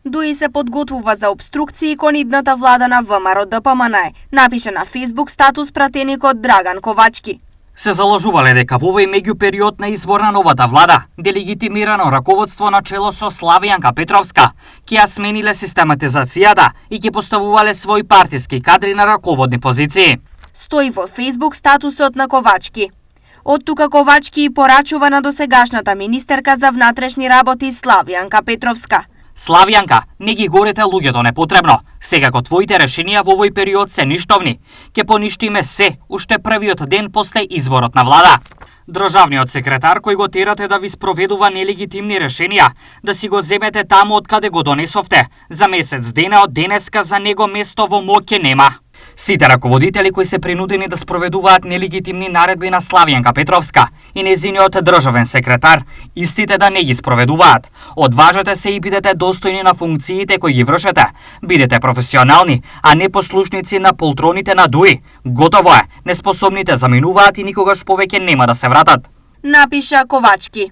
Дуи се подготвува за обструкции кон идната влада на ВМРО ДПМН, напише на Facebook статус пратеникот Драган Ковачки. Се заложувале дека во овој меѓупериод на избор на новата влада, делегитимирано раководство на чело со Славјанка Петровска, ќе ја смениле систематизацијата и ќе поставувале своји партиски кадри на раководни позиции. Стои во Facebook статусот на Ковачки. Од тука Ковачки и порачува на досегашната министерка за внатрешни работи Славјанка Петровска. Славјанка, не ги горете луѓето непотребно. Секако твоите решенија во овој период се ништовни. Ке поништиме се уште првиот ден после изборот на влада. Државниот секретар кој го терате да ви спроведува нелегитимни решенија, да си го земете таму од каде го донесовте. За месец дена од денеска за него место во МОК нема. Сите раководители кои се принудени да спроведуваат нелегитимни наредби на Славјанка Петровска и незиниот државен секретар, истите да не ги спроведуваат. Одважете се и бидете достојни на функциите кои ги вршете. Бидете професионални, а не послушници на полтроните на ДУИ. Готово е, неспособните заминуваат и никогаш повеќе нема да се вратат. Напиша Ковачки.